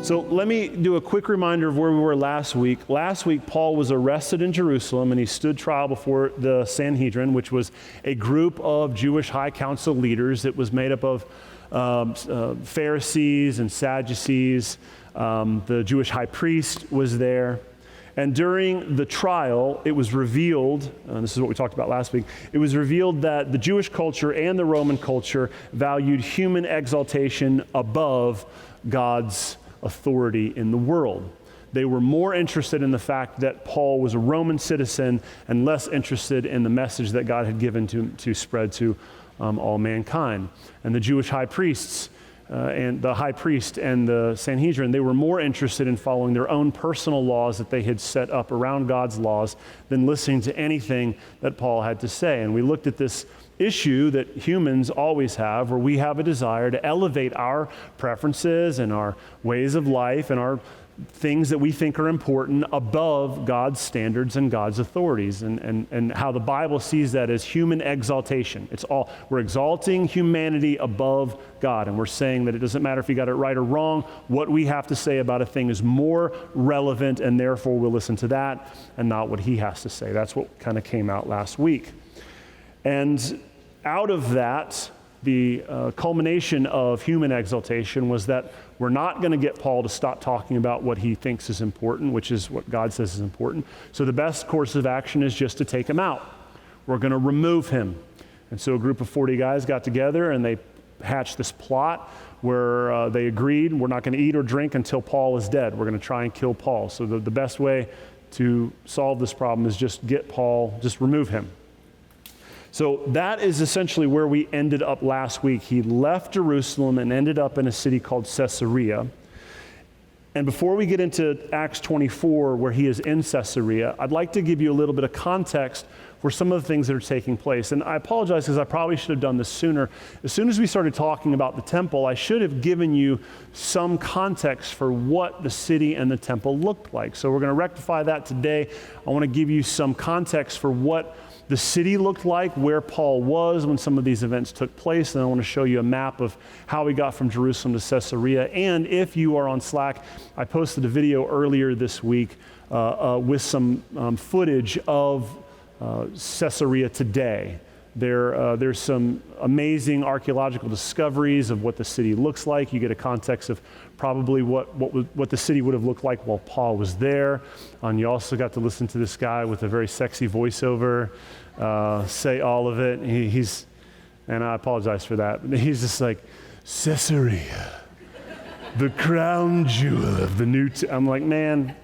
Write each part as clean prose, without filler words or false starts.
So let me do a quick reminder of where we were last week. Last week, Paul was arrested in Jerusalem, and he stood trial before the Sanhedrin, which was a group of Jewish high council leaders. It was made up of Pharisees and Sadducees. The Jewish high priest was there. And during the trial, it was revealed, and this is what we talked about last week, it was revealed that the Jewish culture and the Roman culture valued human exaltation above God's authority in the world. They were more interested in the fact that Paul was a Roman citizen and less interested in the message that God had given to spread to all mankind. And the Jewish high priests and the high priest and the Sanhedrin, they were more interested in following their own personal laws that they had set up around God's laws than listening to anything that Paul had to say. And we looked at this issue that humans always have, where we have a desire to elevate our preferences and our ways of life and our things that we think are important above God's standards and God's authorities, and how the Bible sees that as human exaltation. We're exalting humanity above God, and we're saying that it doesn't matter if you got it right or wrong. What we have to say about a thing is more relevant, and therefore we'll listen to that and not what he has to say. That's what kind of came out last week. And out of that, the culmination of human exaltation was that we're not going to get Paul to stop talking about what he thinks is important, which is what God says is important. So the best course of action is just to take him out. We're going to remove him. And so a group of 40 guys got together and they hatched this plot where they agreed we're not going to eat or drink until Paul is dead. We're going to try and kill Paul. So the best way to solve this problem is just get Paul, just remove him. So that is essentially where we ended up last week. He left Jerusalem and ended up in a city called Caesarea. And before we get into Acts 24, where he is in Caesarea, I'd like to give you a little bit of context for some of the things that are taking place. And I apologize because I probably should have done this sooner. As soon as we started talking about the temple, I should have given you some context for what the city and the temple looked like. So we're going to rectify that today. I want to give you some context for what the city looked like, where Paul was when some of these events took place, and I want to show you a map of how we got from Jerusalem to Caesarea. And if you are on Slack, I posted a video earlier this week with some footage of Caesarea today. There's some amazing archaeological discoveries of what the city looks like. You get a context of probably what the city would have looked like while Paul was there. And you also got to listen to this guy with a very sexy voiceover say all of it. And I apologize for that, but he's just like, Caesarea, the crown jewel of the new... I'm like, man...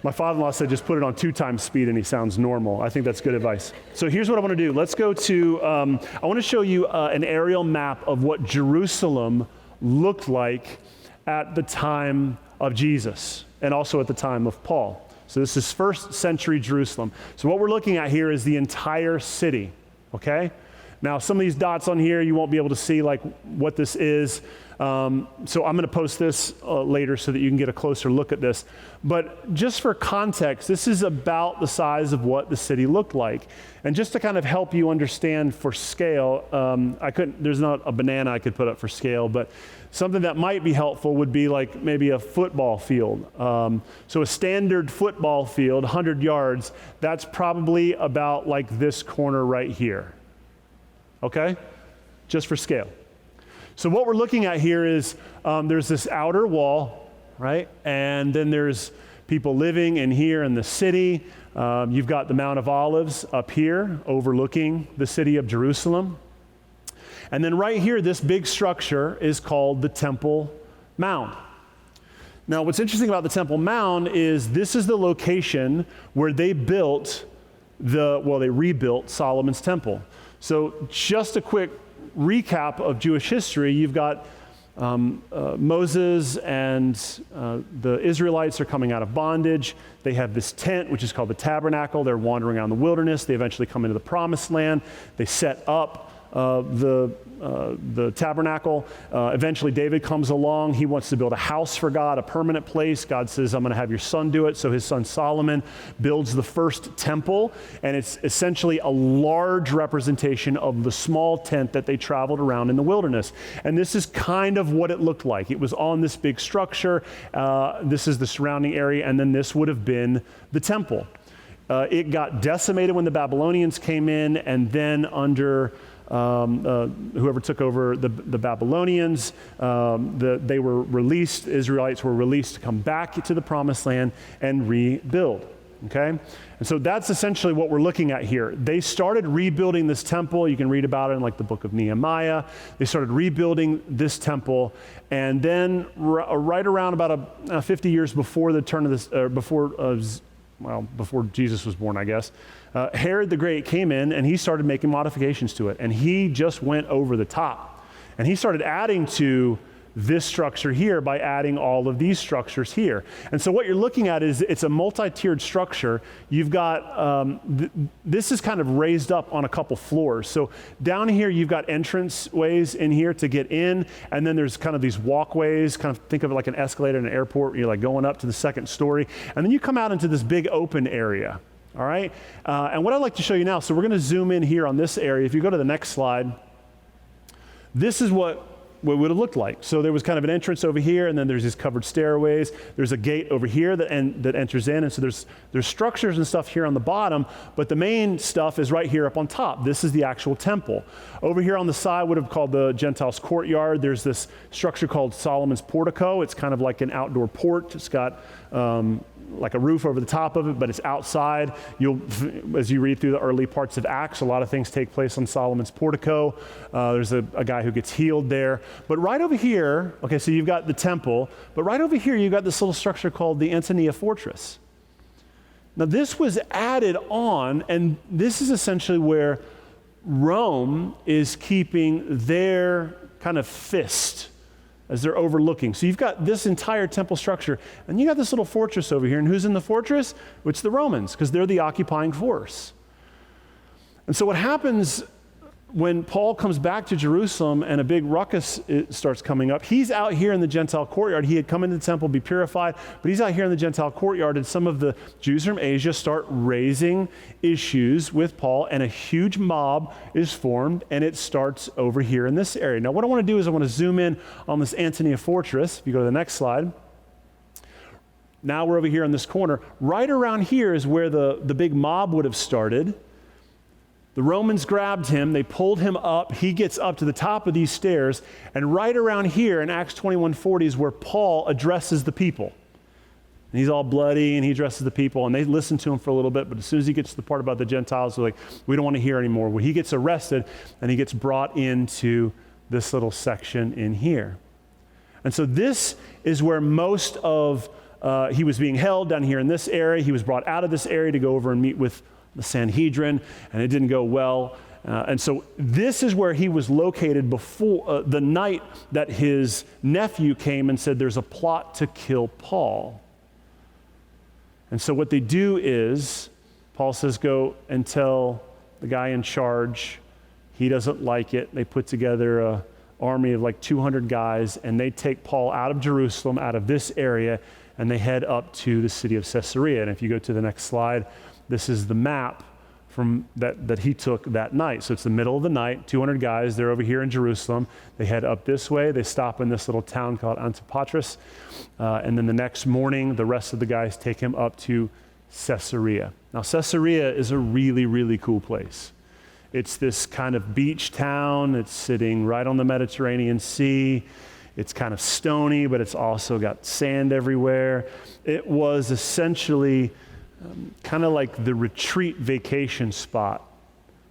My father-in-law said just put it on 2 times speed and he sounds normal. I think that's good advice. So here's what I want to do. Let's go to, I want to show you an aerial map of what Jerusalem looked like at the time of Jesus and also at the time of Paul. So this is 1st century Jerusalem. So what we're looking at here is the entire city, okay? Now some of these dots on here, you won't be able to see like what this is. So I'm going to post this later so that you can get a closer look at this. But just for context, this is about the size of what the city looked like. And just to kind of help you understand for scale, there's not a banana I could put up for scale, but something that might be helpful would be like maybe a football field. So a standard football field, 100 yards, that's probably about like this corner right here. Okay? Just for scale. So what we're looking at here is there's this outer wall, right? And then there's people living in here in the city. You've got the Mount of Olives up here overlooking the city of Jerusalem. And then right here, this big structure is called the Temple Mound. Now, what's interesting about the Temple Mound is this is the location where they rebuilt Solomon's temple. So just a quick recap of Jewish history, you've got Moses and the Israelites are coming out of bondage. They have this tent, which is called the tabernacle. They're wandering around the wilderness. They eventually come into the promised land. They set up the tabernacle. Eventually David comes along. He wants to build a house for God, a permanent place. God says, I'm going to have your son do it. So his son Solomon builds the first temple, and it's essentially a large representation of the small tent that they traveled around in the wilderness. And this is kind of what it looked like. It was on this big structure. This is the surrounding area, and then this would have been the temple. It got decimated when the Babylonians came in, and then under whoever took over the Babylonians, they were released, Israelites were released to come back to the promised land and rebuild, okay? And so that's essentially what we're looking at here. They started rebuilding this temple. You can read about it in like the book of Nehemiah. They started rebuilding this temple, and then right around about 50 years before the turn of this, before Jesus was born, I guess, Herod the Great came in and he started making modifications to it. And he just went over the top. And he started adding to this structure here by adding all of these structures here. And so what you're looking at is it's a multi-tiered structure. You've got, this is kind of raised up on a couple floors. So down here you've got entrance ways in here to get in, and then there's kind of these walkways, kind of think of it like an escalator in an airport where you're like going up to the second story. And then you come out into this big open area. All right, and what I'd like to show you now, so we're going to zoom in here on this area. If you go to the next slide, this is what would have looked like. So there was kind of an entrance over here, and then there's these covered stairways. There's a gate over here that enters in, and so there's structures and stuff here on the bottom, but the main stuff is right here up on top. This is the actual temple. Over here on the side would have called the Gentiles' courtyard. There's this structure called Solomon's portico. It's kind of like an outdoor port. It's got like a roof over the top of it, but it's outside. As you read through the early parts of Acts, a lot of things take place on Solomon's portico. There's a guy who gets healed there. But right over here, okay, so you've got the temple, but right over here you've got this little structure called the Antonia Fortress. Now this was added on, and this is essentially where Rome is keeping their kind of fist as they're overlooking. So you've got this entire temple structure, and you got this little fortress over here. And who's in the fortress? It's the Romans, because they're the occupying force. And so what happens when Paul comes back to Jerusalem and a big ruckus starts coming up, he's out here in the Gentile courtyard. He had come into the temple, be purified, but he's out here in the Gentile courtyard, and some of the Jews from Asia start raising issues with Paul, and a huge mob is formed, and it starts over here in this area. Now, what I want to do is I want to zoom in on this Antonia Fortress. If you go to the next slide. Now we're over here in this corner. Right around here is where the big mob would have started. The Romans grabbed him, they pulled him up, he gets up to the top of these stairs, and right around here in Acts 21:40 is where Paul addresses the people. And he's all bloody, and he addresses the people, and they listen to him for a little bit, but as soon as he gets to the part about the Gentiles, they're like, we don't want to hear anymore. Well, he gets arrested, and he gets brought into this little section in here. And so this is where most of, he was being held down here in this area. He was brought out of this area to go over and meet with the Sanhedrin, and it didn't go well. And so this is where he was located before the night that his nephew came and said there's a plot to kill Paul. And so what they do is, Paul says, go and tell the guy in charge. He doesn't like it. They put together an army of like 200 guys, and they take Paul out of Jerusalem, out of this area, and they head up to the city of Caesarea. And if you go to the next slide, this is the map from that he took that night. So it's the middle of the night, 200 guys, they're over here in Jerusalem. They head up this way. They stop in this little town called Antipatris. And then the next morning, the rest of the guys take him up to Caesarea. Now, Caesarea is a really, really cool place. It's this kind of beach town. It's sitting right on the Mediterranean Sea. It's kind of stony, but it's also got sand everywhere. It was essentially kind of like the retreat vacation spot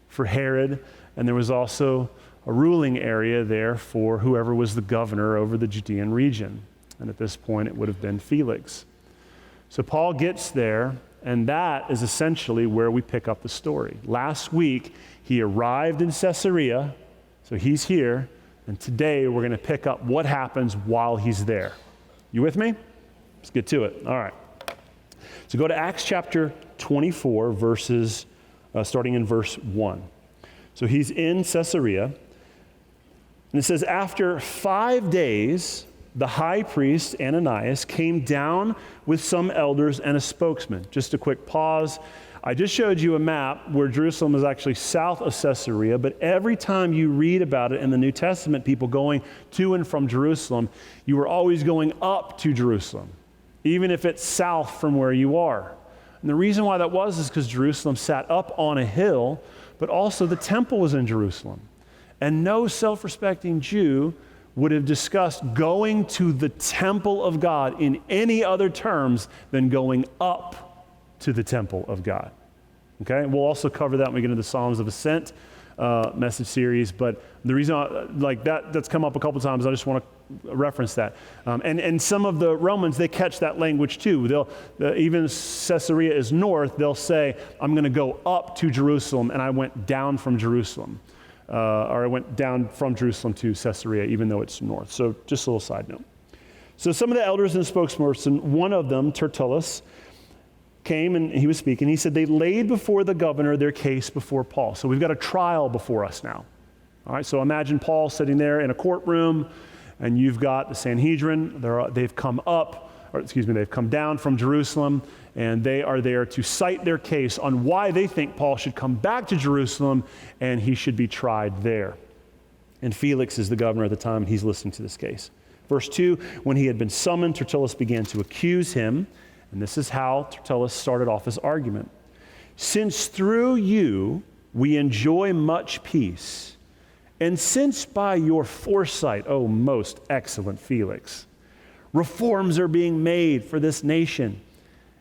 for Herod, and there was also a ruling area there for whoever was the governor over the Judean region. And at this point, it would have been Felix. So Paul gets there, and that is essentially where we pick up the story. Last week, he arrived in Caesarea, so he's here, and today we're going to pick up what happens while he's there. You with me? Let's get to it. All right. So go to Acts chapter 24, starting in verse 1. So he's in Caesarea. And it says, after 5 days, the high priest, Ananias, came down with some elders and a spokesman. Just a quick pause. I just showed you a map where Jerusalem is actually south of Caesarea, but every time you read about it in the New Testament, people going to and from Jerusalem, you were always going up to Jerusalem, even if it's south from where you are. And the reason why that was is because Jerusalem sat up on a hill, but also the temple was in Jerusalem. And no self-respecting Jew would have discussed going to the temple of God in any other terms than going up to the temple of God. Okay, we'll also cover that when we get into the Psalms of Ascent message series, but the reason that's come up a couple times, I just want to reference that. And some of the Romans, they catch that language too. Even Caesarea is north, they'll say, I'm going to go up to Jerusalem, and I went down from Jerusalem. Or I went down from Jerusalem to Caesarea, even though it's north. So just a little side note. So some of the elders and spokesperson, one of them, Tertullus, came and he was speaking. He said they laid before the governor their case before Paul. So we've got a trial before us now. All right, so imagine Paul sitting there in a courtroom, and you've got the Sanhedrin. They've come down from Jerusalem, and they are there to cite their case on why they think Paul should come back to Jerusalem and he should be tried there. And Felix is the governor at the time, and he's listening to this case. Verse 2, when he had been summoned, Tertullus began to accuse him. And this is how Tertullus started off his argument. Since through you we enjoy much peace, and since by your foresight, O most excellent Felix, reforms are being made for this nation,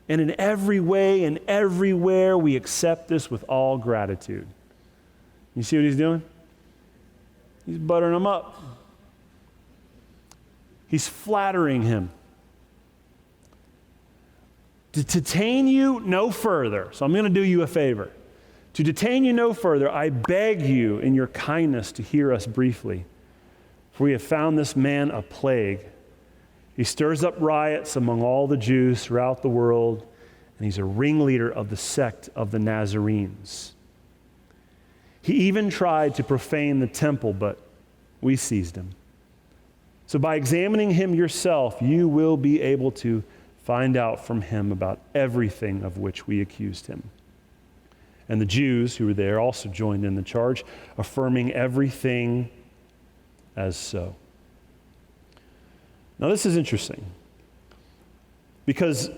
and in every way and everywhere we accept this with all gratitude. You see what he's doing? He's buttering him up. He's flattering him. To detain you no further, so I'm going to do you a favor. To detain you no further, I beg you in your kindness to hear us briefly. For we have found this man a plague. He stirs up riots among all the Jews throughout the world, and he's a ringleader of the sect of the Nazarenes. He even tried to profane the temple, but we seized him. So by examining him yourself, you will be able to find out from him about everything of which we accused him. And the Jews who were there also joined in the charge, affirming everything as so. Now this is interesting, because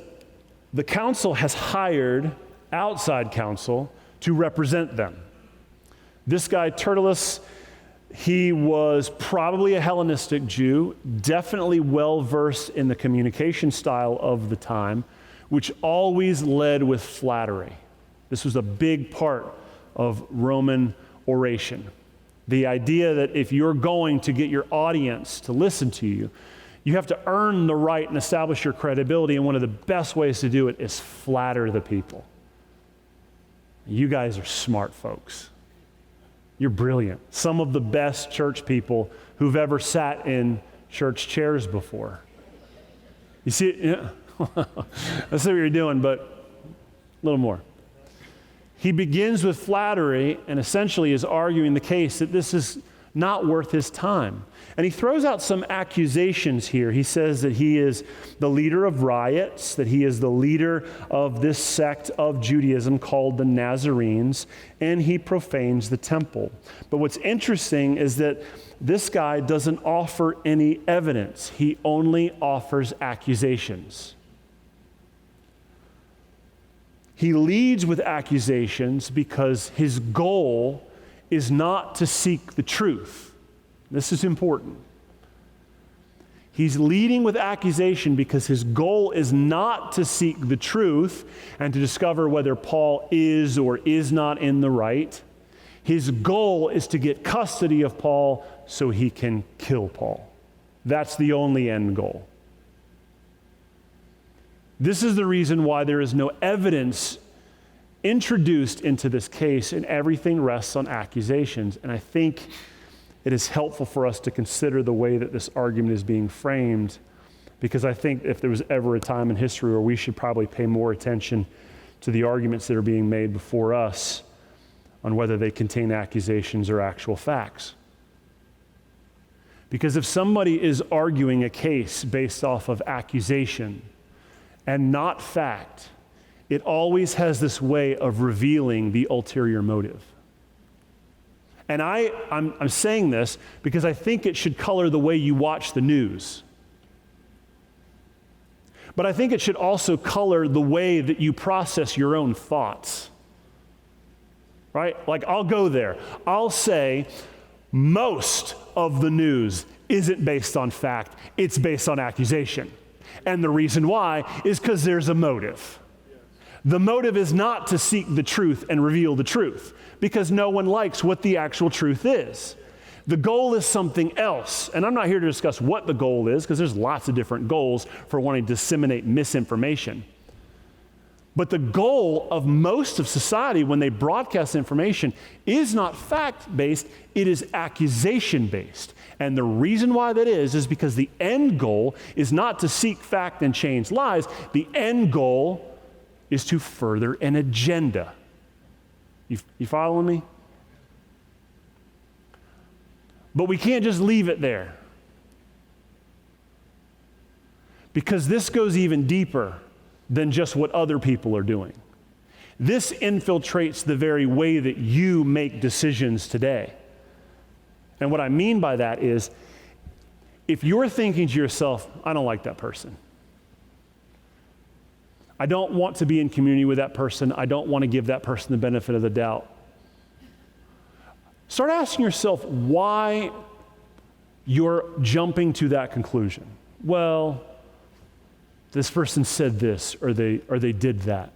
the council has hired outside counsel to represent them. This guy, Tertullus, he was probably a Hellenistic Jew, definitely well-versed in the communication style of the time, which always led with flattery. This was a big part of Roman oration. The idea that if you're going to get your audience to listen to you, you have to earn the right and establish your credibility, and one of the best ways to do it is flatter the people. You guys are smart folks. You're brilliant. Some of the best church people who've ever sat in church chairs before. You see, yeah. I see what you're doing, but a little more. He begins with flattery and essentially is arguing the case that this is not worth his time. And he throws out some accusations here. He says that he is the leader of riots, that he is the leader of this sect of Judaism called the Nazarenes, and he profanes the temple. But what's interesting is that this guy doesn't offer any evidence. He only offers accusations. He leads with accusations because his goal is not to seek the truth. This is important. He's leading with accusation because his goal is not to seek the truth and to discover whether Paul is or is not in the right. His goal is to get custody of Paul so he can kill Paul. That's the only end goal. This is the reason why there is no evidence introduced into this case, and everything rests on accusations. And I think it is helpful for us to consider the way that this argument is being framed, because I think if there was ever a time in history where we should probably pay more attention to the arguments that are being made before us, on whether they contain accusations or actual facts. Because if somebody is arguing a case based off of accusation and not fact, it always has this way of revealing the ulterior motive. And I'm saying this because I think it should color the way you watch the news. But I think it should also color the way that you process your own thoughts. Right? Like, I'll go there. I'll say most of the news isn't based on fact, it's based on accusation. And the reason why is because there's a motive. The motive is not to seek the truth and reveal the truth, because no one likes what the actual truth is. The goal is something else. And I'm not here to discuss what the goal is, because there's lots of different goals for wanting to disseminate misinformation. But the goal of most of society when they broadcast information is not fact-based, it is accusation-based. And the reason why that is because the end goal is not to seek fact and change lies. The end goal is to further an agenda. You following me? But we can't just leave it there. Because this goes even deeper than just what other people are doing. This infiltrates the very way that you make decisions today. And what I mean by that is, if you're thinking to yourself, I don't like that person. I don't want to be in community with that person. I don't want to give that person the benefit of the doubt. Start asking yourself why you're jumping to that conclusion. Well, this person said this, or they did that.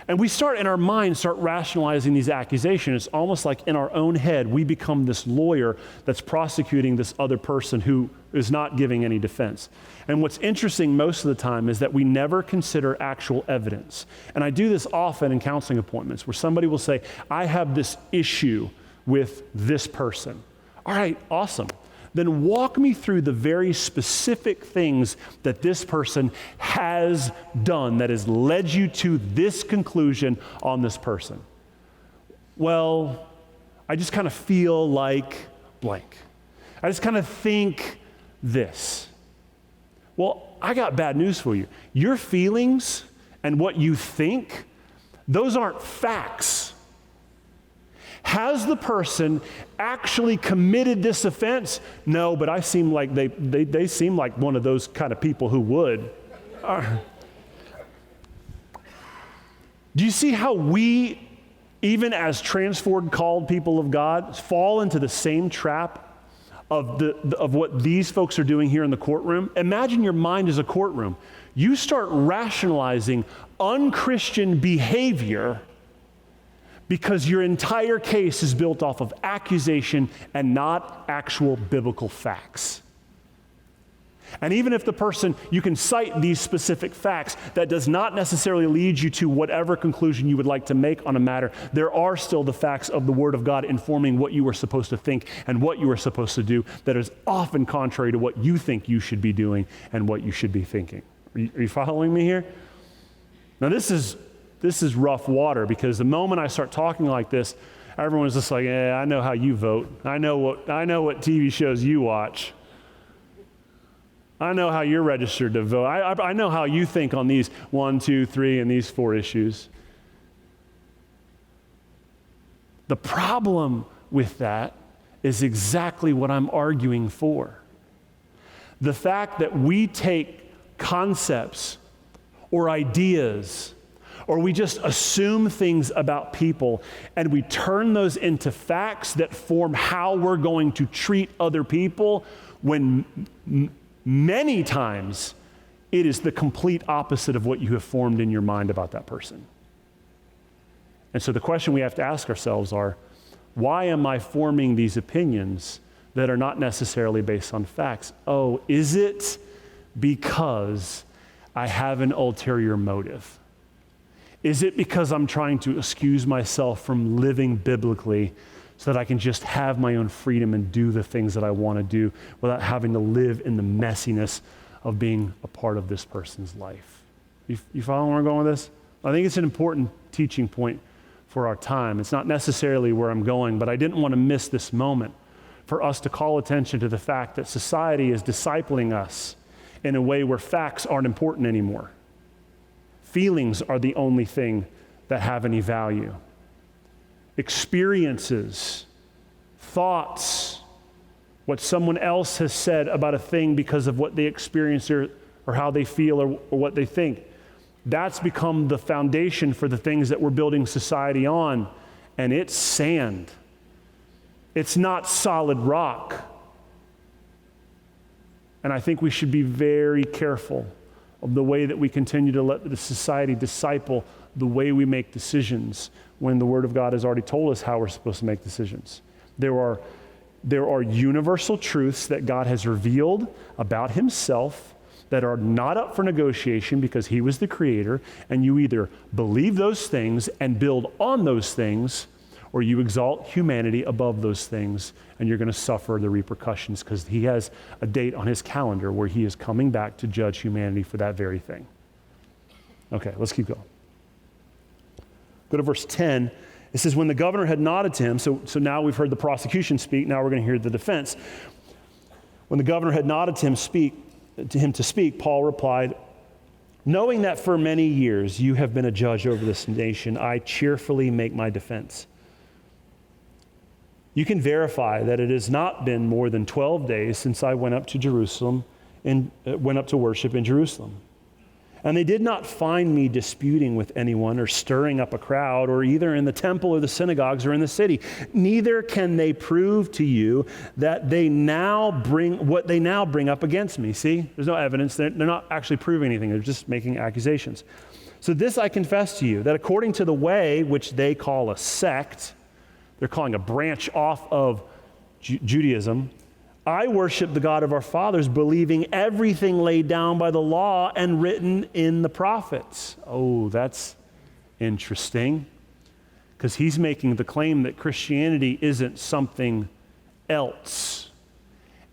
And we start in our minds, start rationalizing these accusations. It's almost like in our own head, we become this lawyer that's prosecuting this other person who is not giving any defense. And what's interesting most of the time is that we never consider actual evidence. And I do this often in counseling appointments where somebody will say, I have this issue with this person. All right, awesome. Then walk me through the very specific things that this person has done that has led you to this conclusion on this person. Well, I just kind of feel like blank. I just kind of think this. Well, I got bad news for you. Your feelings and what you think, those aren't facts. Has the person actually committed this offense? No, but I seem like they seem like one of those kind of people who would. Do you see how we, even as transformed, called people of God, fall into the same trap of what these folks are doing here in the courtroom? Imagine your mind is a courtroom. You start rationalizing unchristian behavior because your entire case is built off of accusation and not actual biblical facts. And even if the person, you can cite these specific facts, that does not necessarily lead you to whatever conclusion you would like to make on a matter. There are still the facts of the Word of God informing what you are supposed to think and what you are supposed to do that is often contrary to what you think you should be doing and what you should be thinking. Are you following me here? Now this is rough water, because the moment I start talking like this, everyone's just like, I know how you vote. I know what TV shows you watch. I know how you're registered to vote. I know how you think on these 1, 2, 3, and these 4 issues. The problem with that is exactly what I'm arguing for. The fact that we take concepts or ideas, or we just assume things about people, and we turn those into facts that form how we're going to treat other people, when many times it is the complete opposite of what you have formed in your mind about that person. And so the question we have to ask ourselves are, why am I forming these opinions that are not necessarily based on facts? Oh, is it because I have an ulterior motive? Is it because I'm trying to excuse myself from living biblically so that I can just have my own freedom and do the things that I want to do without having to live in the messiness of being a part of this person's life? You follow where I'm going with this? I think it's an important teaching point for our time. It's not necessarily where I'm going, but I didn't want to miss this moment for us to call attention to the fact that society is discipling us in a way where facts aren't important anymore. Feelings are the only thing that have any value. Experiences, thoughts, what someone else has said about a thing because of what they experience or how they feel or what they think. That's become the foundation for the things that we're building society on, and it's sand. It's not solid rock. And I think we should be very careful of the way that we continue to let the society disciple the way we make decisions when the Word of God has already told us how we're supposed to make decisions. There are universal truths that God has revealed about himself that are not up for negotiation because he was the creator, and you either believe those things and build on those things, or you exalt humanity above those things, and you're going to suffer the repercussions because he has a date on his calendar where he is coming back to judge humanity for that very thing. Okay, let's keep going. Go to verse 10. It says, when the governor had nodded to him, so now we've heard the prosecution speak, now we're going to hear the defense. When the governor had nodded to him to speak, Paul replied, knowing that for many years you have been a judge over this nation, I cheerfully make my defense. You can verify that it has not been more than 12 days since I went up to Jerusalem and went up to worship in Jerusalem. And they did not find me disputing with anyone or stirring up a crowd, or either in the temple or the synagogues or in the city. Neither can they prove to you that what they now bring up against me. See, there's no evidence. They're not actually proving anything. They're just making accusations. So this I confess to you, that according to the way which they call a sect, they're calling a branch off of Judaism, I worship the God of our fathers, believing everything laid down by the law and written in the prophets. Oh, that's interesting, because he's making the claim that Christianity isn't something else.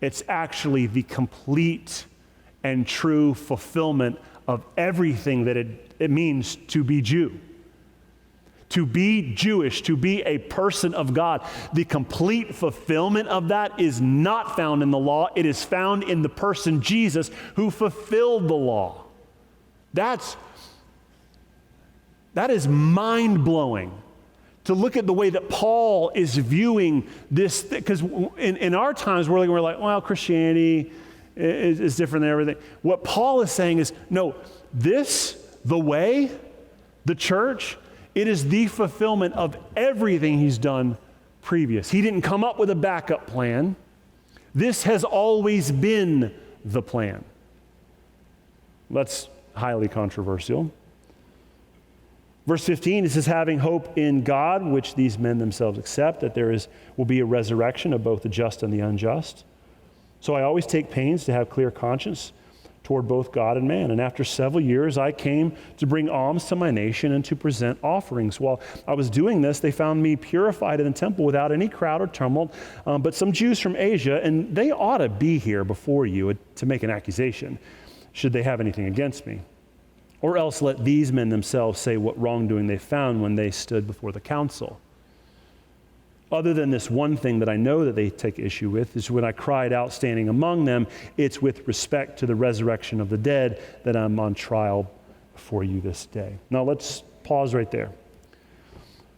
It's actually the complete and true fulfillment of everything that it means to be Jew. To be Jewish, to be a person of God, the complete fulfillment of that is not found in the law. It is found in the person Jesus who fulfilled the law. That is mind-blowing to look at the way that Paul is viewing this, because in our times we're like, well, Christianity is different than everything. What Paul is saying is, no, the way, the church, it is the fulfillment of everything he's done previous. He didn't come up with a backup plan. This has always been the plan. That's highly controversial. Verse 15, it says, having hope in God, which these men themselves accept, that will be a resurrection of both the just and the unjust. So I always take pains to have clear conscience toward both God and man. And after several years, I came to bring alms to my nation and to present offerings. While I was doing this, they found me purified in the temple without any crowd or tumult. But some Jews from Asia, and they ought to be here before you to make an accusation, should they have anything against me. Or else let these men themselves say what wrongdoing they found when they stood before the council. Other than this one thing that I know that they take issue with is when I cried out standing among them, it's with respect to the resurrection of the dead that I'm on trial before you this day. Now let's pause right there.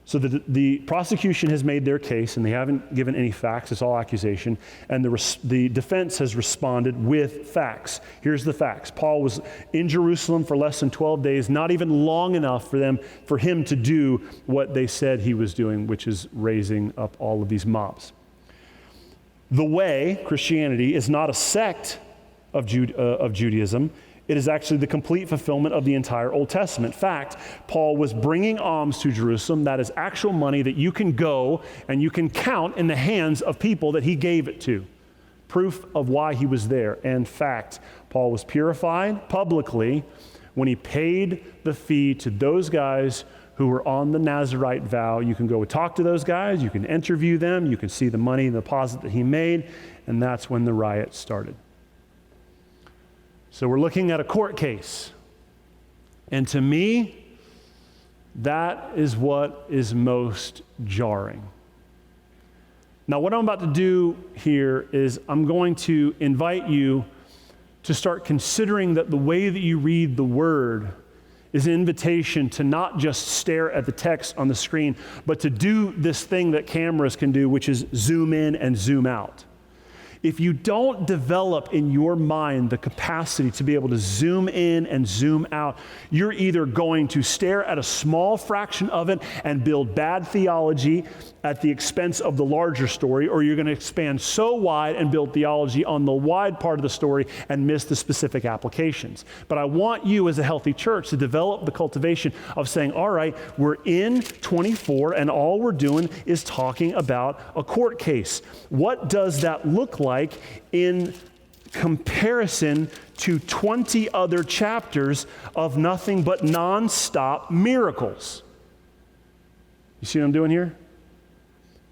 So the prosecution has made their case, and they haven't given any facts. It's all accusation. And the defense has responded with facts. Here's the facts. Paul was in Jerusalem for less than 12 days, not even long enough for him to do what they said he was doing, which is raising up all of these mobs. The way, Christianity, is not a sect of Judaism. It is actually the complete fulfillment of the entire Old Testament. In fact, Paul was bringing alms to Jerusalem. That is actual money that you can go and you can count in the hands of people that he gave it to. Proof of why he was there. In fact, Paul was purified publicly when he paid the fee to those guys who were on the Nazirite vow. You can go talk to those guys. You can interview them. You can see the money and the deposit that he made. And that's when the riot started. So we're looking at a court case. And to me, That is what is most jarring. Now, what I'm about to do here is I'm going to invite you to start considering that the way that you read the Word is an invitation to not just stare at the text on the screen, but to do this thing that cameras can do, which is zoom in and zoom out. If you don't develop in your mind the capacity to be able to zoom in and zoom out, you're either going to stare at a small fraction of it and build bad theology at the expense of the larger story, or you're going to expand so wide and build theology on the wide part of the story and miss the specific applications. But I want you as a healthy church to develop the cultivation of saying, all right, we're in 24 and all we're doing is talking about a court case. What does that look like in comparison to 20 other chapters of nothing but nonstop miracles? You see what I'm doing here?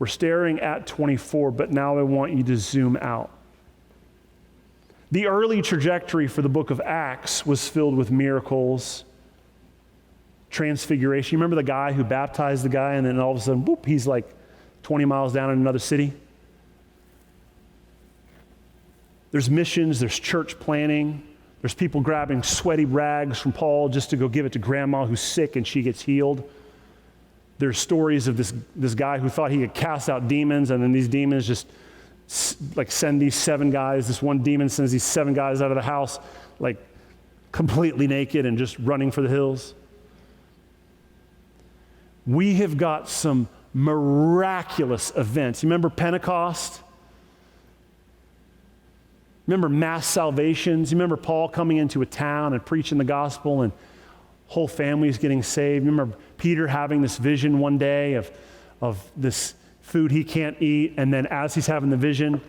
We're staring at 24, but now I want you to zoom out. The early trajectory for the book of Acts was filled with miracles, transfiguration. You remember the guy who baptized the guy and then all of a sudden, boop, he's like 20 miles down in another city? There's missions, there's church planning, there's people grabbing sweaty rags from Paul just to go give it to grandma who's sick and she gets healed. There's stories of this guy who thought he could cast out demons, and then these demons just like send these 7 guys. This one demon sends these 7 guys out of the house like completely naked and just running for the hills. We have got some miraculous events. You remember Pentecost? Remember mass salvations? You remember Paul coming into a town and preaching the gospel and whole families getting saved? You remember Peter having this vision one day of this food he can't eat, and then as he's having the vision,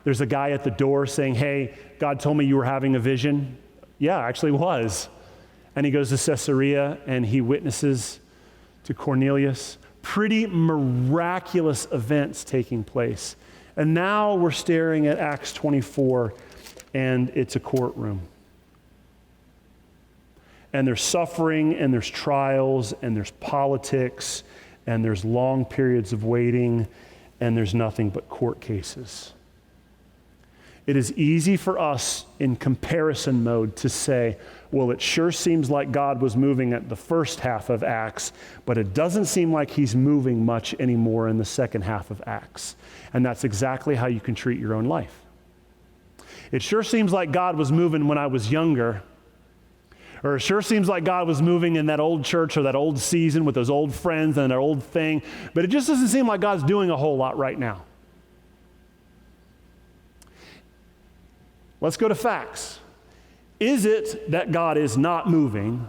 there's a guy at the door saying, hey, God told me you were having a vision. Yeah, actually was. And he goes to Caesarea and he witnesses to Cornelius. Pretty miraculous events taking place. And now we're staring at Acts 24, and it's a courtroom. And there's suffering, and there's trials, and there's politics, and there's long periods of waiting, and there's nothing but court cases. It is easy for us in comparison mode to say, well, it sure seems like God was moving at the first half of Acts, but it doesn't seem like he's moving much anymore in the second half of Acts. And that's exactly how you can treat your own life. It sure seems like God was moving when I was younger, or it sure seems like God was moving in that old church or that old season with those old friends and that old thing, but it just doesn't seem like God's doing a whole lot right now. Let's go to facts. Is it that God is not moving,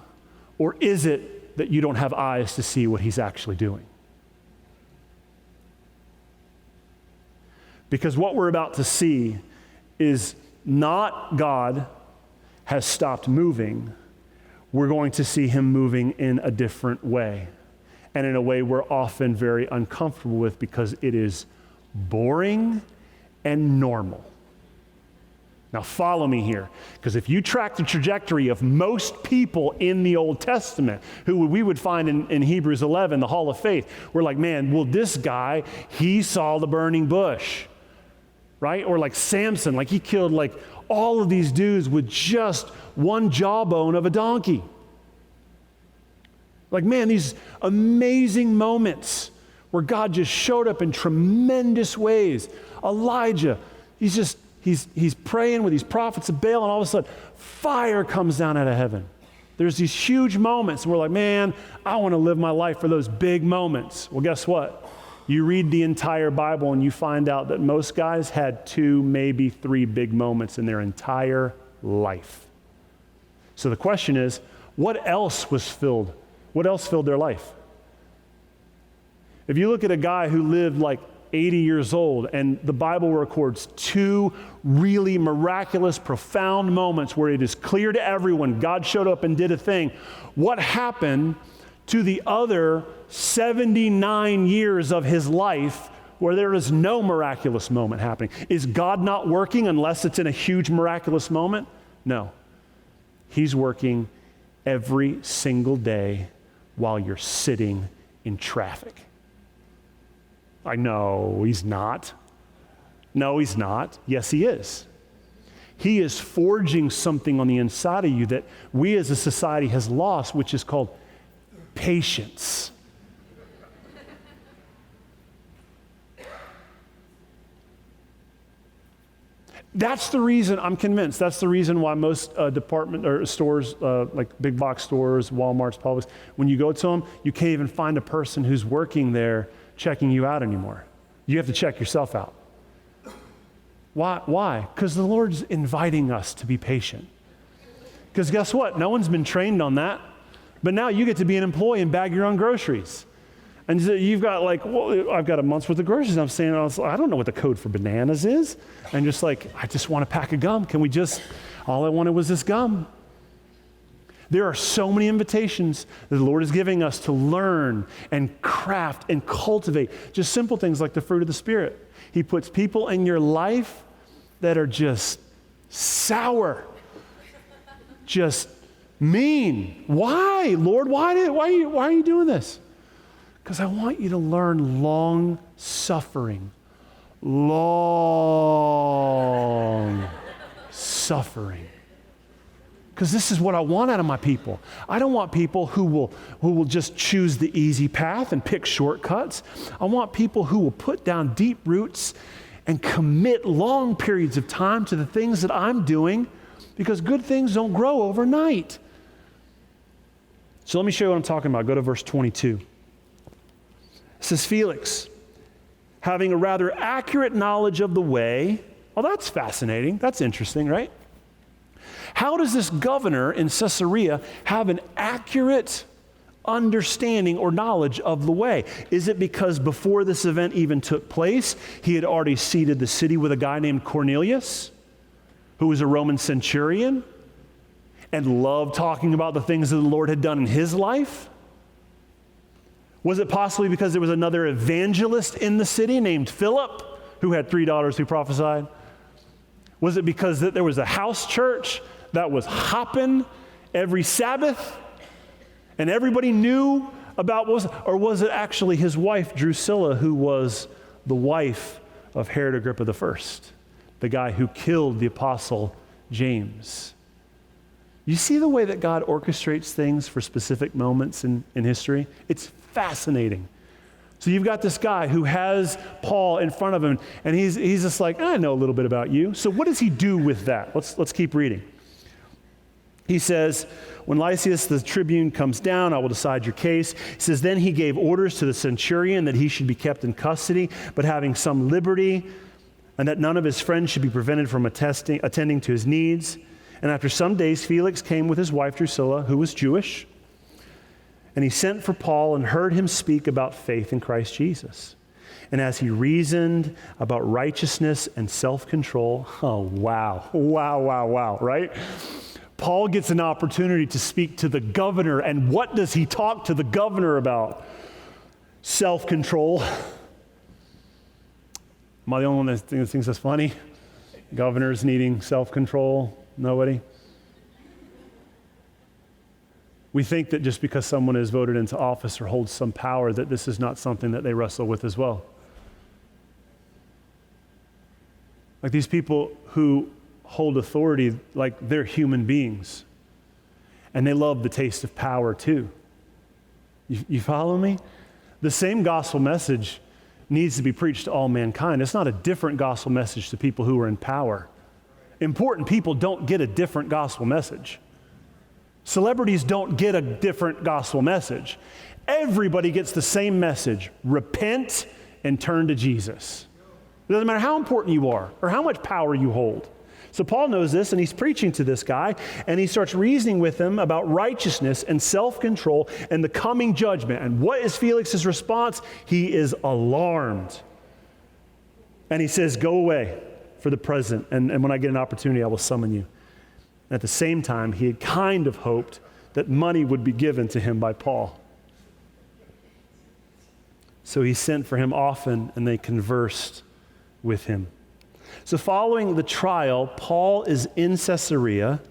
or is it that you don't have eyes to see what he's actually doing? Because what we're about to see is not God has stopped moving. We're going to see him moving in a different way, and in a way we're often very uncomfortable with because it is boring and normal. Now follow me here, because if you track the trajectory of most people in the Old Testament, who we would find in Hebrews 11, the Hall of Faith, we're like, man, well, this guy, he saw the burning bush, right? Or like Samson, like he killed like all of these dudes with just one jawbone of a donkey. Like, man, these amazing moments where God just showed up in tremendous ways. Elijah, he's praying with these prophets of Baal, and all of a sudden, fire comes down out of heaven. There's these huge moments, and we're like, man, I want to live my life for those big moments. Well, guess what? You read the entire Bible, and you find out that most guys had 2, maybe 3 big moments in their entire life. So the question is, what else filled their life? If you look at a guy who lived like 80 years old, and the Bible records 2 really miraculous, profound moments where it is clear to everyone God showed up and did a thing. What happened to the other 79 years of his life where there is no miraculous moment happening? Is God not working unless it's in a huge miraculous moment? No. He's working every single day while you're sitting in traffic. Like, no, he's not. No, he's not. Yes, he is. He is forging something on the inside of you that we as a society has lost, which is called patience. That's the reason, I'm convinced, that's the reason why most department or stores, like big box stores, Walmarts, Publix, when you go to them, you can't even find a person who's working there checking you out anymore. You have to check yourself out. Why? Because the Lord's inviting us to be patient. Because guess what? No one's been trained on that. But now you get to be an employee and bag your own groceries. And so you've got like, well, I've got a month's worth of groceries. I'm saying, I don't know what the code for bananas is. And just like, I just want a pack of gum. Can we just, all I wanted was this gum. There are so many invitations that the Lord is giving us to learn and craft and cultivate just simple things like the fruit of the Spirit. He puts people in your life that are just sour, just mean. Why, Lord? Why are you doing this? Because I want you to learn long suffering. Long suffering. Because this is what I want out of my people. I don't want people who will just choose the easy path and pick shortcuts. I want people who will put down deep roots and commit long periods of time to the things that I'm doing, because good things don't grow overnight. So let me show you what I'm talking about. Go to verse 22. It says, Felix, having a rather accurate knowledge of the way. Well, that's fascinating. That's interesting, right? How does this governor in Caesarea have an accurate understanding or knowledge of the way? Is it because before this event even took place, he had already seated the city with a guy named Cornelius, who was a Roman centurion and loved talking about the things that the Lord had done in his life? Was it possibly because there was another evangelist in the city named Philip, who had 3 daughters who prophesied? Was it because that there was a house church that was hopping every Sabbath and everybody knew about what was, or was it actually his wife Drusilla, who was the wife of Herod Agrippa I, the guy who killed the apostle James? You see the way that God orchestrates things for specific moments in history? It's fascinating. So you've got this guy who has Paul in front of him, and he's just like, I know a little bit about you. So what does he do with that? Let's keep reading. He says, when Lysias the tribune comes down, I will decide your case. He says, then he gave orders to the centurion that he should be kept in custody, but having some liberty, and that none of his friends should be prevented from attending to his needs. And after some days, Felix came with his wife Drusilla, who was Jewish, and he sent for Paul and heard him speak about faith in Christ Jesus. And as he reasoned about righteousness and self-control, oh, wow, right? Paul gets an opportunity to speak to the governor, and what does he talk to the governor about? Self-control. Am I the only one that thinks that's funny? Governors needing self-control? Nobody? We think that just because someone is voted into office or holds some power, that this is not something that they wrestle with as well. Like these people who hold authority, like they're human beings. And they love the taste of power too. You follow me? The same gospel message needs to be preached to all mankind. It's not a different gospel message to people who are in power. Important people don't get a different gospel message. Celebrities don't get a different gospel message. Everybody gets the same message. Repent and turn to Jesus. It doesn't matter how important you are or how much power you hold. So Paul knows this, and he's preaching to this guy, and he starts reasoning with him about righteousness and self-control and the coming judgment. And what is Felix's response? He is alarmed. And he says, go away for the present, and when I get an opportunity, I will summon you. At the same time, he had kind of hoped that money would be given to him by Paul. So he sent for him often, and they conversed with him. So following the trial, Paul is in Caesarea,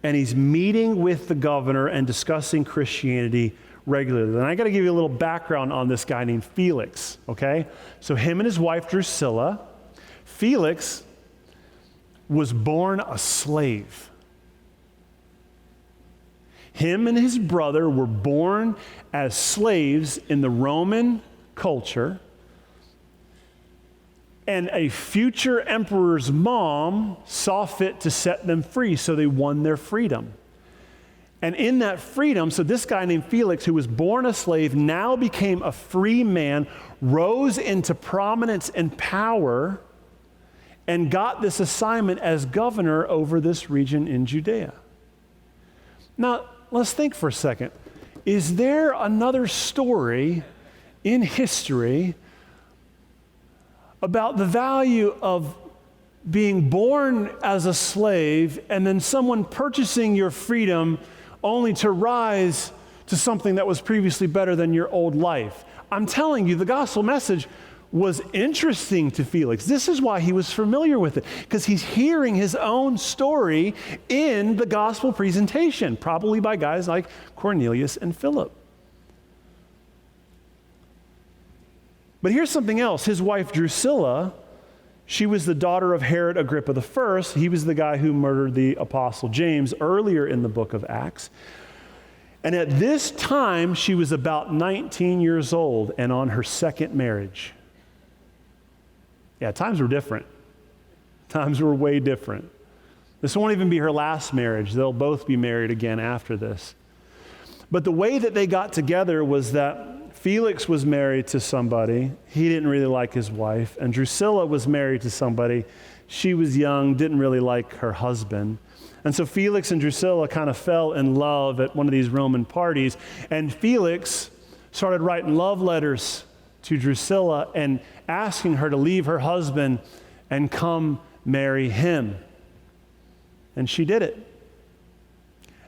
and he's meeting with the governor and discussing Christianity regularly. And I got to give you a little background on this guy named Felix, okay? So him and his wife Drusilla, Felix was born a slave. Him and his brother were born as slaves in the Roman culture, and a future emperor's mom saw fit to set them free, so they won their freedom. And in that freedom, so this guy named Felix, who was born a slave, now became a free man, rose into prominence and power, and got this assignment as governor over this region in Judea. Now, let's think for a second. Is there another story in history about the value of being born as a slave and then someone purchasing your freedom only to rise to something that was previously better than your old life? I'm telling you, the gospel message was interesting to Felix. This is why he was familiar with it, because he's hearing his own story in the gospel presentation, probably by guys like Cornelius and Philip. But here's something else. His wife Drusilla, she was the daughter of Herod Agrippa I. He was the guy who murdered the apostle James earlier in the book of Acts. And at this time, she was about 19 years old and on her second marriage. Yeah, times were different. Times were way different. This won't even be her last marriage. They'll both be married again after this. But the way that they got together was that Felix was married to somebody. He didn't really like his wife. And Drusilla was married to somebody. She was young, didn't really like her husband. And so Felix and Drusilla kind of fell in love at one of these Roman parties. And Felix started writing love letters to Drusilla and asking her to leave her husband and come marry him. And she did it.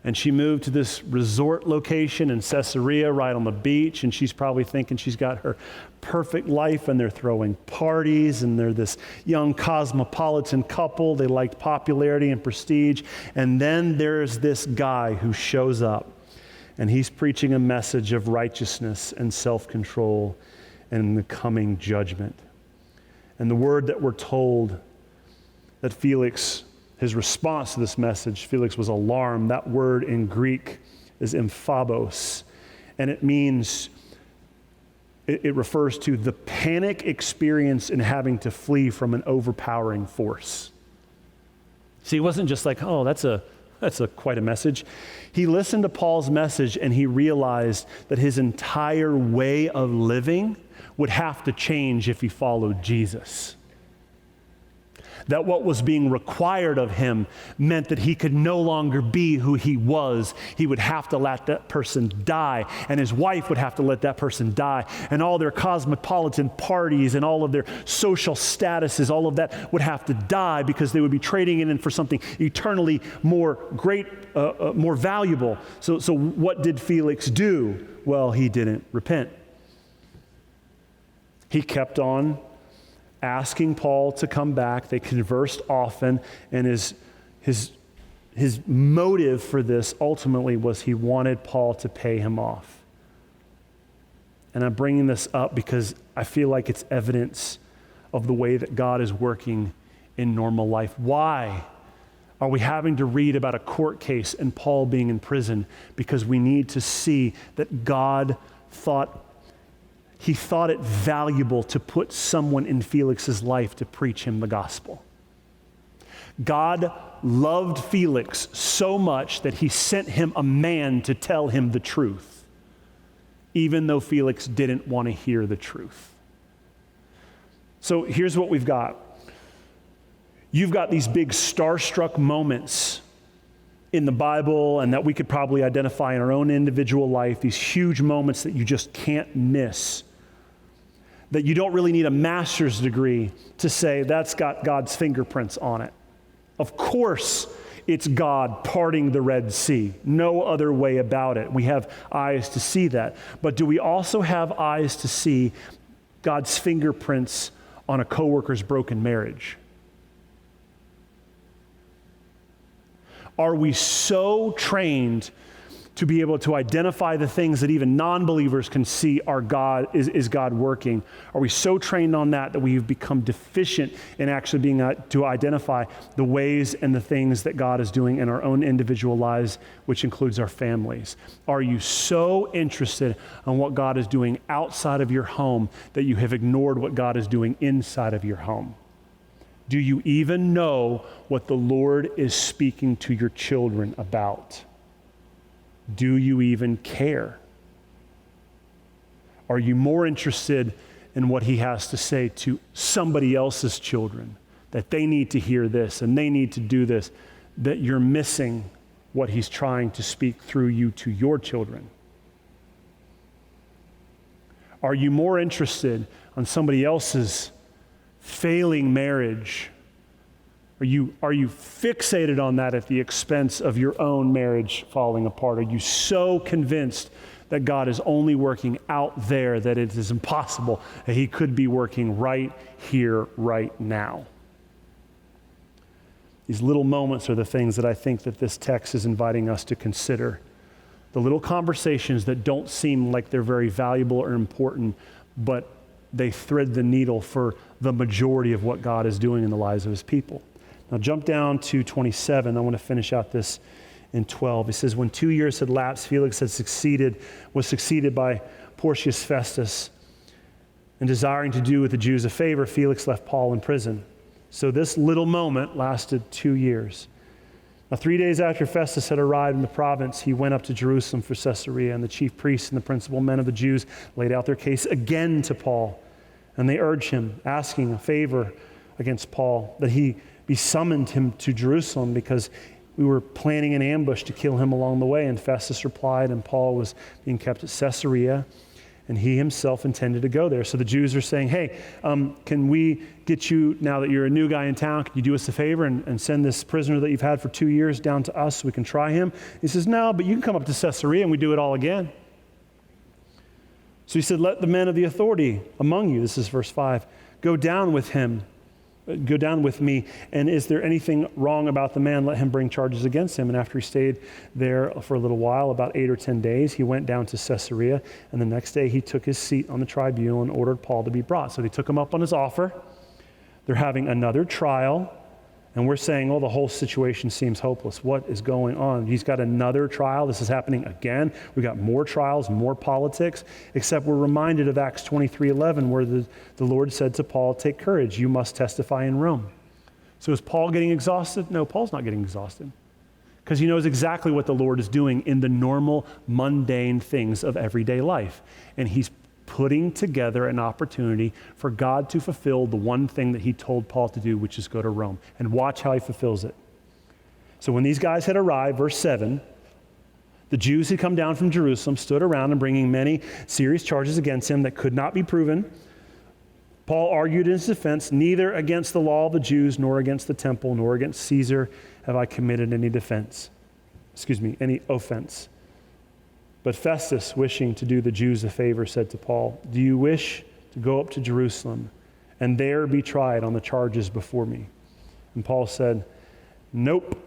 And she moved to this resort location in Caesarea right on the beach, and she's probably thinking she's got her perfect life, and they're throwing parties, and they're this young cosmopolitan couple. They liked popularity and prestige. And then there's this guy who shows up, and he's preaching a message of righteousness and self-control and the coming judgment. And the word that we're told that Felix, his response to this message, Felix was alarmed. That word in Greek is emphobos, and it means, it refers to the panic experience in having to flee from an overpowering force. See, it wasn't just like, oh, that's quite a message. He listened to Paul's message and he realized that his entire way of living would have to change if he followed Jesus. That what was being required of him meant that he could no longer be who he was. He would have to let that person die, and his wife would have to let that person die, and all their cosmopolitan parties and all of their social statuses, all of that would have to die because they would be trading it in for something eternally more great, more valuable. So what did Felix do? Well, he didn't repent. He kept on asking Paul to come back. They conversed often, and his motive for this ultimately was he wanted Paul to pay him off. And I'm bringing this up because I feel like it's evidence of the way that God is working in normal life. Why are we having to read about a court case and Paul being in prison? Because we need to see that God thought it valuable to put someone in Felix's life to preach him the gospel. God loved Felix so much that he sent him a man to tell him the truth, even though Felix didn't want to hear the truth. So here's what we've got. You've got these big starstruck moments in the Bible and that we could probably identify in our own individual life, these huge moments that you just can't miss, that you don't really need a master's degree to say that's got God's fingerprints on it. Of course, it's God parting the Red Sea. No other way about it. We have eyes to see that. But do we also have eyes to see God's fingerprints on a coworker's broken marriage? Are we so trained to be able to identify the things that even non-believers can see are God, is God working? Are we so trained on that we've become deficient in actually being to identify the ways and the things that God is doing in our own individual lives, which includes our families? Are you so interested in what God is doing outside of your home that you have ignored what God is doing inside of your home? Do you even know what the Lord is speaking to your children about? Do you even care? Are you more interested in what he has to say to somebody else's children, that they need to hear this and they need to do this, that you're missing what he's trying to speak through you to your children? Are you more interested on somebody else's failing marriage? Are you fixated on that at the expense of your own marriage falling apart? Are you so convinced that God is only working out there that it is impossible that he could be working right here, right now? These little moments are the things that I think that this text is inviting us to consider. The little conversations that don't seem like they're very valuable or important, but they thread the needle for the majority of what God is doing in the lives of his people. Now jump down to 27. I want to finish out this in 12. He says, when 2 years had lapsed, Felix was succeeded by Porcius Festus. And desiring to do with the Jews a favor, Felix left Paul in prison. So this little moment lasted 2 years. Now 3 days after Festus had arrived in the province, he went up to Jerusalem for Caesarea, and the chief priests and the principal men of the Jews laid out their case again to Paul. And they urged him, asking a favor against Paul, that he be summoned him to Jerusalem, because we were planning an ambush to kill him along the way. And Festus replied, and Paul was being kept at Caesarea, and he himself intended to go there. So the Jews are saying, hey, can we get you, now that you're a new guy in town, can you do us a favor and send this prisoner that you've had for 2 years down to us so we can try him? He says, no, but you can come up to Caesarea and we do it all again. So he said, let the men of the authority among you, this is verse 5, go down with me, and is there anything wrong about the man? Let him bring charges against him. And after he stayed there for a little while, about 8 or 10 days, he went down to Caesarea, and the next day he took his seat on the tribunal and ordered Paul to be brought. So they took him up on his offer. They're having another trial, and we're saying, oh, the whole situation seems hopeless. What is going on? He's got another trial. This is happening again. We've got more trials, more politics, except we're reminded of Acts 23:11, where the Lord said to Paul, take courage, you must testify in Rome. So is Paul getting exhausted? No, Paul's not getting exhausted, because he knows exactly what the Lord is doing in the normal, mundane things of everyday life. And he's putting together an opportunity for God to fulfill the one thing that he told Paul to do, which is go to Rome. And watch how he fulfills it. So when these guys had arrived, verse 7, the Jews had come down from Jerusalem, stood around and bringing many serious charges against him that could not be proven. Paul argued in his defense, neither against the law of the Jews, nor against the temple, nor against Caesar have I committed any any offense. But Festus, wishing to do the Jews a favor, said to Paul, do you wish to go up to Jerusalem and there be tried on the charges before me? And Paul said, nope.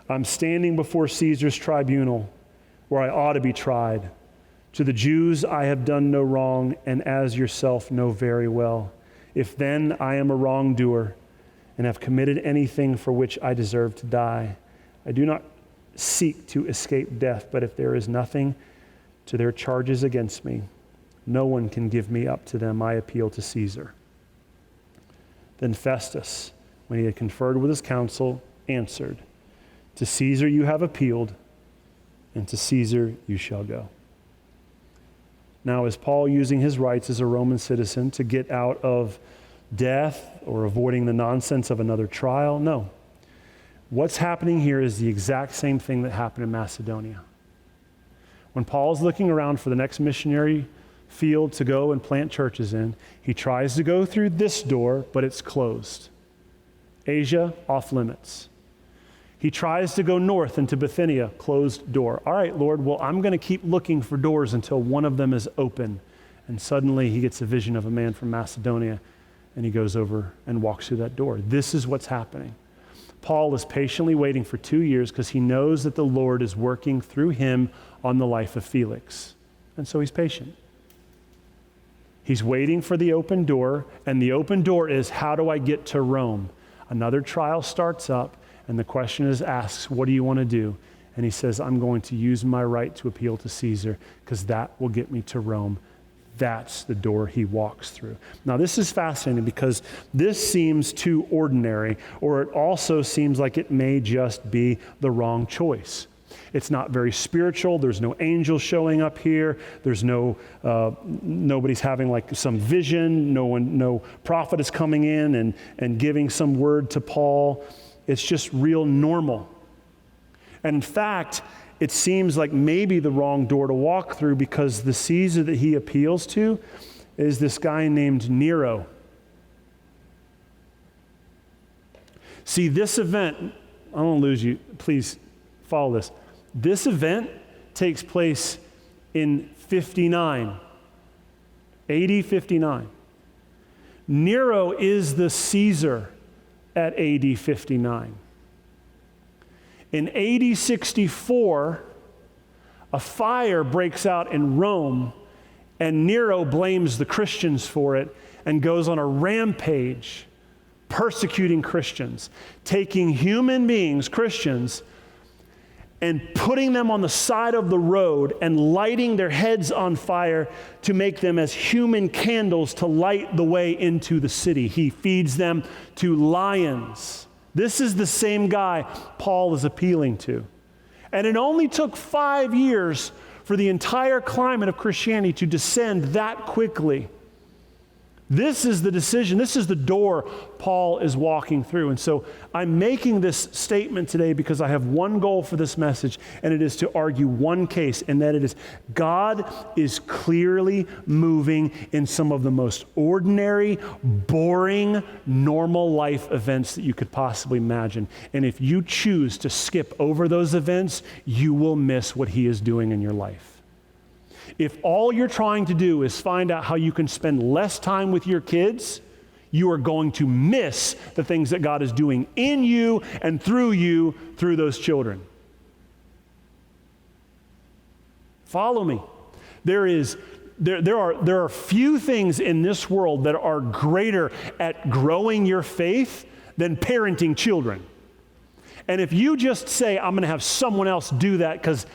I'm standing before Caesar's tribunal where I ought to be tried. To the Jews I have done no wrong, and as yourself know very well. If then I am a wrongdoer and have committed anything for which I deserve to die, I do not seek to escape death, but if there is nothing to their charges against me, no one can give me up to them. I appeal to Caesar. Then Festus, when he had conferred with his council, answered, to Caesar you have appealed, and to Caesar you shall go. Now, is Paul using his rights as a Roman citizen to get out of death or avoiding the nonsense of another trial? No. What's happening here is the exact same thing that happened in Macedonia. When Paul is looking around for the next missionary field to go and plant churches in, he tries to go through this door, but it's closed. Asia, off limits. He tries to go north into Bithynia, closed door. All right, Lord, well, I'm going to keep looking for doors until one of them is open. And suddenly he gets a vision of a man from Macedonia, and he goes over and walks through that door. This is what's happening. Paul is patiently waiting for 2 years because he knows that the Lord is working through him on the life of Felix. And so he's patient. He's waiting for the open door, and the open door is, how do I get to Rome? Another trial starts up, and the question is asked, what do you want to do? And he says, I'm going to use my right to appeal to Caesar because that will get me to Rome. That's the door he walks through. Now, this is fascinating because this seems too ordinary, or it also seems like it may just be the wrong choice. It's not very spiritual. There's no angel showing up here. There's nobody's having like some vision. No prophet is coming in and giving some word to Paul. It's just real normal. And in fact, it seems like maybe the wrong door to walk through because the Caesar that he appeals to is this guy named Nero. See, this event, I don't want to lose you. Please follow this. This event takes place in 59, AD 59. Nero is the Caesar at AD 59. In AD 64, a fire breaks out in Rome, and Nero blames the Christians for it and goes on a rampage, persecuting Christians, taking human beings, Christians, and putting them on the side of the road and lighting their heads on fire to make them as human candles to light the way into the city. He feeds them to lions. This is the same guy Paul is appealing to. And it only took 5 years for the entire climate of Christianity to descend that quickly. This is the decision. This is the door Paul is walking through. And so I'm making this statement today because I have one goal for this message, and it is to argue one case, and that it is God is clearly moving in some of the most ordinary, boring, normal life events that you could possibly imagine. And if you choose to skip over those events, you will miss what he is doing in your life. If all you're trying to do is find out how you can spend less time with your kids, you are going to miss the things that God is doing in you and through those children. Follow me. There are few things in this world that are greater at growing your faith than parenting children. And if you just say, I'm going to have someone else do that because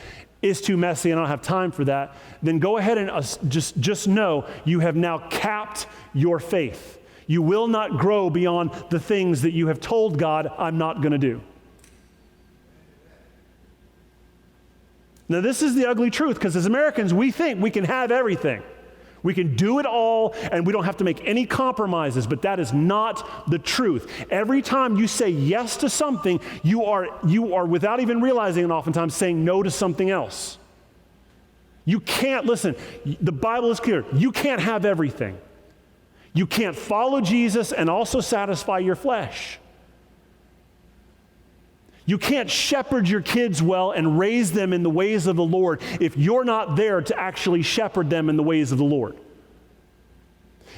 it's too messy and I don't have time for that, then go ahead and just know you have now capped your faith. You will not grow beyond the things that you have told God, I'm not going to do. Now, this is the ugly truth, because as Americans, we think we can have everything. We can do it all, and we don't have to make any compromises, but that is not the truth. Every time you say yes to something, you are without even realizing it oftentimes saying no to something else. You can't, listen, the Bible is clear. You can't have everything. You can't follow Jesus and also satisfy your flesh. You can't shepherd your kids well and raise them in the ways of the Lord if you're not there to actually shepherd them in the ways of the Lord.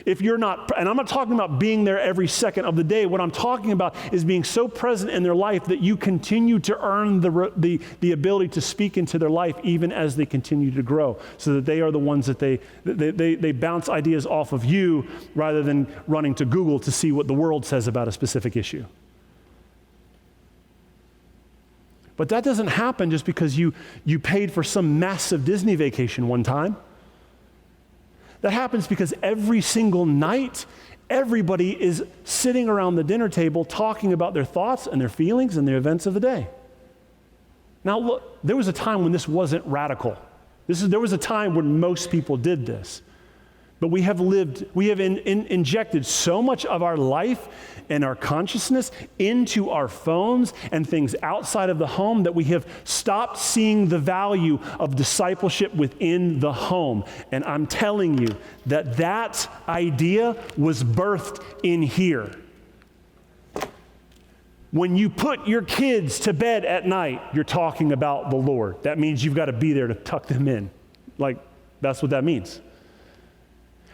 If you're not, and I'm not talking about being there every second of the day. What I'm talking about is being so present in their life that you continue to earn the ability to speak into their life even as they continue to grow, so that they are the ones that they bounce ideas off of you rather than running to Google to see what the world says about a specific issue. But that doesn't happen just because you paid for some massive Disney vacation one time. That happens because every single night, everybody is sitting around the dinner table talking about their thoughts and their feelings and the events of the day. Now, look, there was a time when this wasn't radical. There was a time when most people did this. But we have injected so much of our life and our consciousness into our phones and things outside of the home that we have stopped seeing the value of discipleship within the home. And I'm telling you that idea was birthed in here. When you put your kids to bed at night, you're talking about the Lord. That means you've got to be there to tuck them in. Like, that's what that means.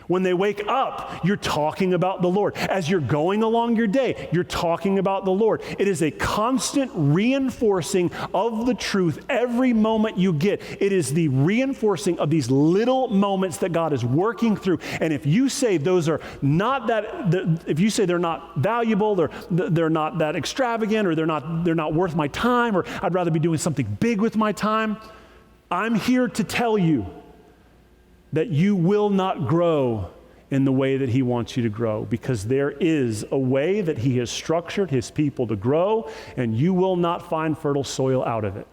When they wake up, you're talking about the Lord. As you're going along your day, you're talking about the Lord. It is a constant reinforcing of the truth every moment you get. It is the reinforcing of these little moments that God is working through. And if you say those are not that, if you say they're not valuable, or they're not that extravagant, or they're not worth my time, or I'd rather be doing something big with my time, I'm here to tell you that you will not grow in the way that he wants you to grow, because there is a way that he has structured his people to grow, and you will not find fertile soil out of it.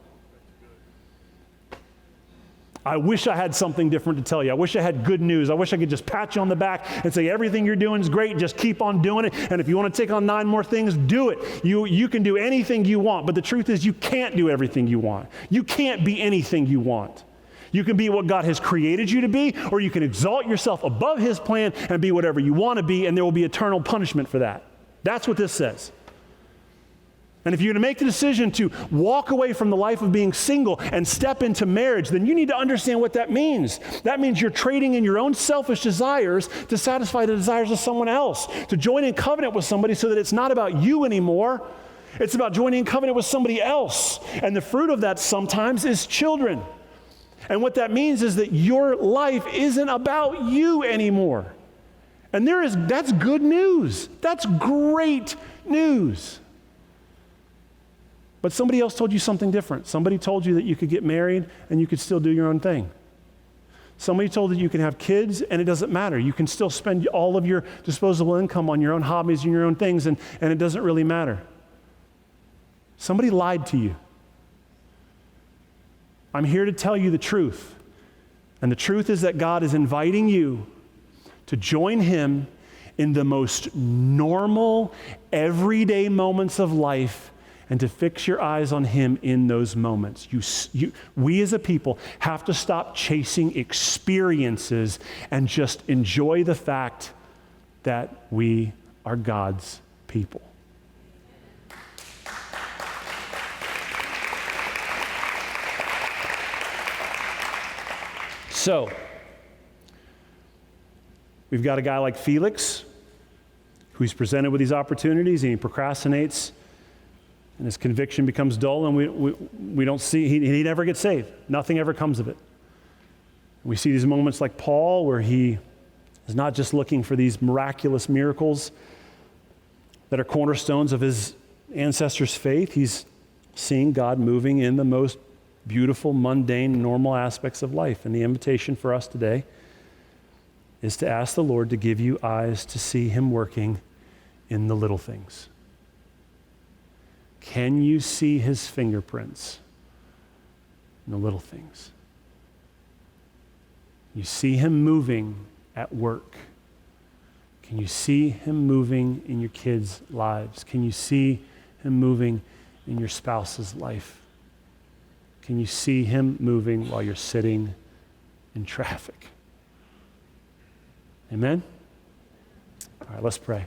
I wish I had something different to tell you. I wish I had good news. I wish I could just pat you on the back and say, everything you're doing is great. Just keep on doing it. And if you want to take on 9 more things, do it. You can do anything you want. But the truth is, you can't do everything you want. You can't be anything you want. You can be what God has created you to be, or you can exalt yourself above his plan and be whatever you want to be, and there will be eternal punishment for that. That's what this says. And if you're going to make the decision to walk away from the life of being single and step into marriage, then you need to understand what that means. That means you're trading in your own selfish desires to satisfy the desires of someone else, to join in covenant with somebody so that it's not about you anymore. It's about joining in covenant with somebody else. And the fruit of that sometimes is children. And what that means is that your life isn't about you anymore. And that's good news. That's great news. But somebody else told you something different. Somebody told you that you could get married and you could still do your own thing. Somebody told you can have kids and it doesn't matter. You can still spend all of your disposable income on your own hobbies and your own things, and it doesn't really matter. Somebody lied to you. I'm here to tell you the truth. And the truth is that God is inviting you to join him in the most normal, everyday moments of life, and to fix your eyes on him in those moments. We as a people have to stop chasing experiences and just enjoy the fact that we are God's people. So, we've got a guy like Felix who's presented with these opportunities, and he procrastinates, and his conviction becomes dull, and we don't see, he never gets saved. Nothing ever comes of it. We see these moments like Paul, where he is not just looking for these miraculous miracles that are cornerstones of his ancestors' faith. He's seeing God moving in the most beautiful, mundane, normal aspects of life. And the invitation for us today is to ask the Lord to give you eyes to see him working in the little things. Can you see his fingerprints in the little things? You see him moving at work. Can you see him moving in your kids' lives? Can you see him moving in your spouse's life? Can you see him moving while you're sitting in traffic? Amen? All right, let's pray.